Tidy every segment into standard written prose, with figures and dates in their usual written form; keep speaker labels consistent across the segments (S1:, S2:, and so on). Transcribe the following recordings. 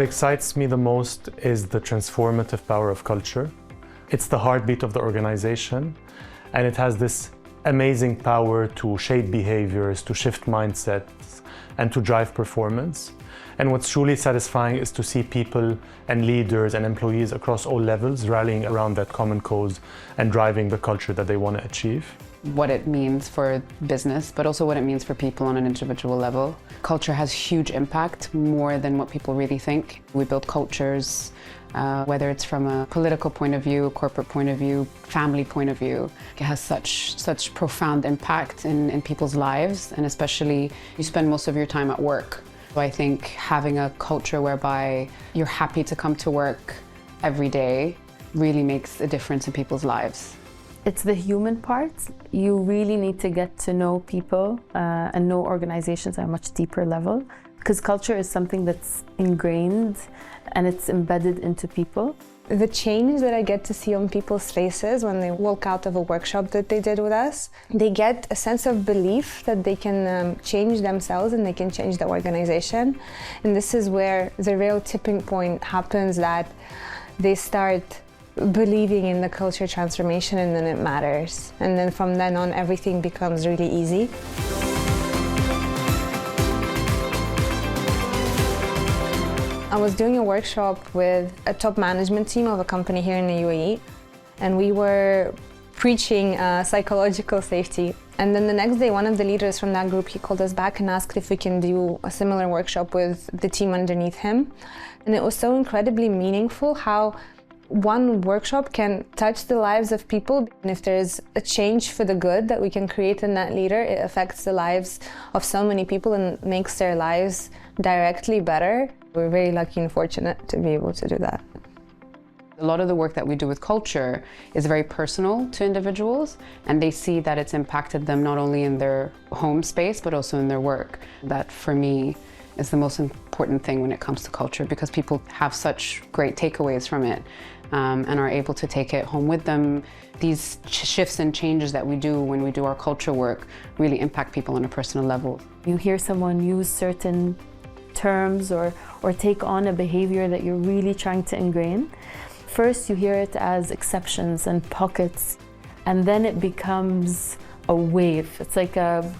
S1: What excites me the most is the transformative power of culture. It's the heartbeat of the organization, and it has this amazing power to shape behaviors, to shift mindsets, and to drive performance. And what's truly satisfying is to see people and leaders and employees across all levels rallying around that common cause and driving the culture that they want to achieve.
S2: What it means for business, but also what it means for people on an individual level. Culture has huge impact, more than what people really think. We build cultures, whether it's from a political point of view, corporate point of view, family point of view. It has such profound impact in people's lives, and especially you spend most of your time at work. So I think having a culture whereby you're happy to come to work every day really makes a difference in people's lives.
S3: It's the human part. You really need to get to know people and know organizations at a much deeper level, because culture is something that's ingrained and it's embedded into people.
S4: The change that I get to see on people's faces when they walk out of a workshop that they did with us, they get a sense of belief that they can change themselves and they can change the organization. And this is where the real tipping point happens, that they start believing in the culture transformation, and then it matters. And then from then on, everything becomes really easy. I was doing a workshop with a top management team of a company here in the UAE, and we were preaching psychological safety. And then the next day, one of the leaders from that group, he called us back and asked if we can do a similar workshop with the team underneath him. And it was so incredibly meaningful how one workshop can touch the lives of people. And if there's a change for the good that we can create in that leader, it affects the lives of so many people and makes their lives directly better. We're very lucky and fortunate to be able to do that.
S2: A lot of the work that we do with culture is very personal to individuals, and they see that it's impacted them not only in their home space, but also in their work. That, for me, is the most important thing when it comes to culture, because people have such great takeaways from it and are able to take it home with them. These shifts and changes that we do when we do our culture work really impact people on a personal level.
S3: You hear someone use certain terms or take on a behavior that you're really trying to ingrain. First, you hear it as exceptions and pockets, and then it becomes a wave. It's like a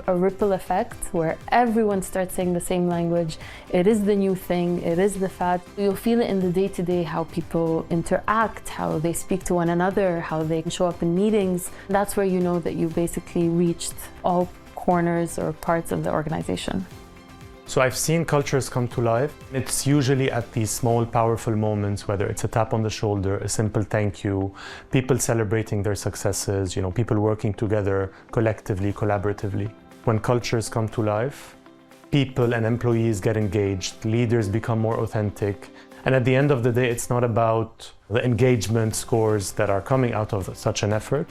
S3: ripple effect where everyone starts saying the same language. It is the new thing, it is the fad. You'll feel it in the day-to-day, how people interact, how they speak to one another, how they show up in meetings. That's where you know that you basically reached all corners or parts of the organization.
S1: So I've seen cultures come to life. It's usually at these small, powerful moments, whether it's a tap on the shoulder, a simple thank you, people celebrating their successes, people working together collectively, collaboratively. When cultures come to life, people and employees get engaged, leaders become more authentic. And at the end of the day, it's not about the engagement scores that are coming out of such an effort.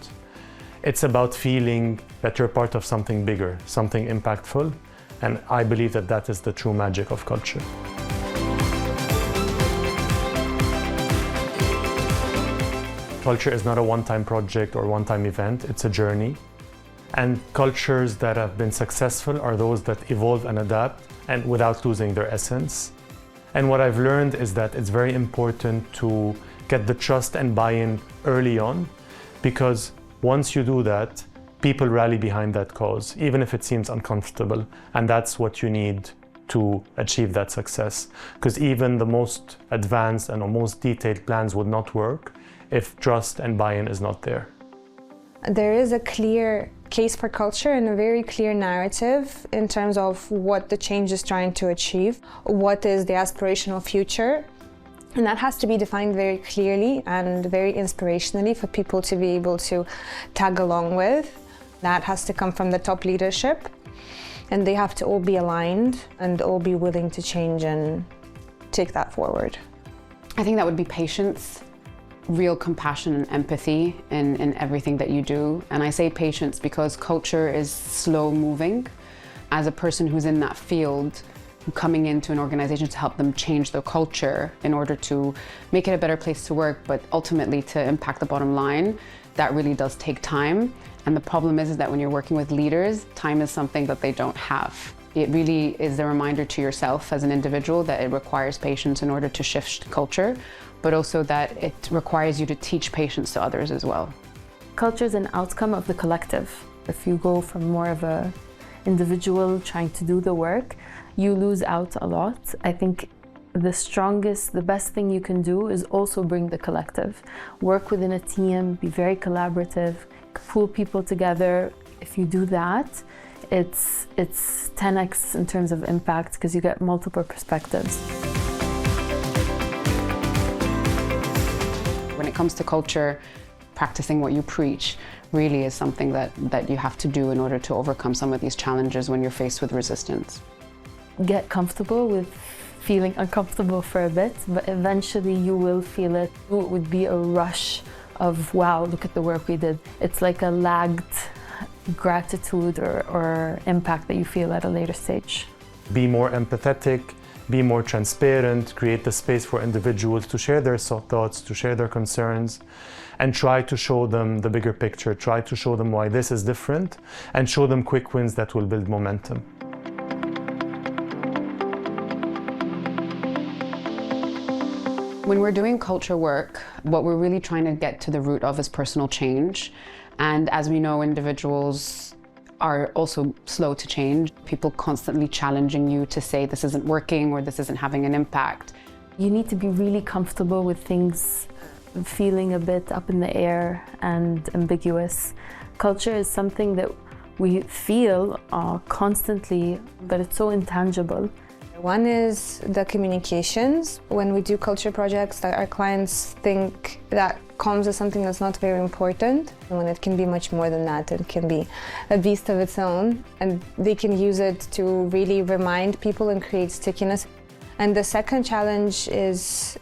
S1: It's about feeling that you're part of something bigger, something impactful. And I believe that that is the true magic of culture. Culture is not a one-time project or one-time event, it's a journey. And cultures that have been successful are those that evolve and adapt and without losing their essence. And what I've learned is that it's very important to get the trust and buy-in early on, because once you do that, people rally behind that cause, even if it seems uncomfortable. And that's what you need to achieve that success. Because even the most advanced and most detailed plans would not work if trust and buy-in is not there.
S4: There is a clear case for culture and a very clear narrative in terms of what the change is trying to achieve, what is the aspirational future. And that has to be defined very clearly and very inspirationally for people to be able to tag along with. That has to come from the top leadership, and they have to all be aligned and all be willing to change and take that forward.
S2: I think that would be patience, real compassion and empathy in everything that you do. And I say patience because culture is slow moving. As a person who's in that field, coming into an organization to help them change their culture in order to make it a better place to work, but ultimately to impact the bottom line, that really does take time. And the problem is that when you're working with leaders, time is something that they don't have. It really is a reminder to yourself as an individual that it requires patience in order to shift culture, but also that it requires you to teach patience to others as well.
S3: Culture is an outcome of the collective. If you go from more of an individual trying to do the work, you lose out a lot. I think the best thing you can do is also bring the collective. Work within a team, be very collaborative, pull people together. If you do that, it's 10x in terms of impact because you get multiple perspectives.
S2: When it comes to culture, practicing what you preach really is something that you have to do in order to overcome some of these challenges when you're faced with resistance.
S3: Get comfortable with feeling uncomfortable for a bit, but eventually you will feel it. It would be a rush of, wow, look at the work we did. It's like a lagged gratitude or impact that you feel at a later stage.
S1: Be more empathetic, be more transparent, create the space for individuals to share their thoughts, to share their concerns, and try to show them the bigger picture, try to show them why this is different, and show them quick wins that will build momentum.
S2: When we're doing culture work, what we're really trying to get to the root of is personal change. And as we know, individuals are also slow to change. People constantly challenging you to say this isn't working or this isn't having an impact.
S3: You need to be really comfortable with things feeling a bit up in the air and ambiguous. Culture is something that we feel constantly, but it's so intangible.
S4: One is the communications. When we do culture projects, that our clients think that comms is something that's not very important, when it can be much more than that. It can be a beast of its own, and they can use it to really remind people and create stickiness. And the second challenge is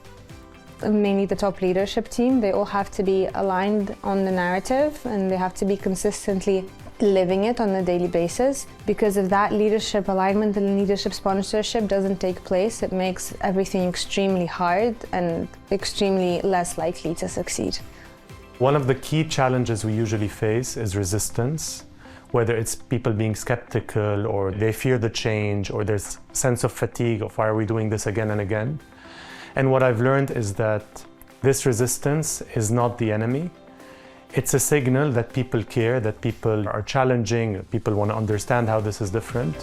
S4: mainly the top leadership team. They all have to be aligned on the narrative, and they have to be consistently living it on a daily basis, because if that leadership alignment and leadership sponsorship doesn't take place, it makes everything extremely hard and extremely less likely to succeed.
S1: One of the key challenges we usually face is resistance, whether it's people being skeptical or they fear the change or there's a sense of fatigue of why are we doing this again and again. And what I've learned is that this resistance is not the enemy. It's a signal that people care, that people are challenging, people want to understand how this is different.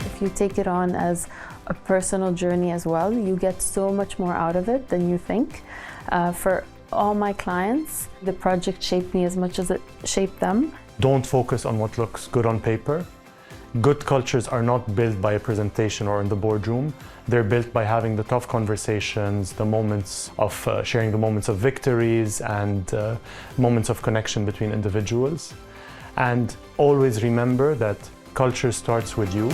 S3: If you take it on as a personal journey as well, you get so much more out of it than you think. For all my clients, the project shaped me as much as it shaped them.
S1: Don't focus on what looks good on paper. Good cultures are not built by a presentation or in the boardroom. They're built by having the tough conversations, the moments of sharing the moments of victories and moments of connection between individuals. And always remember that culture starts with you.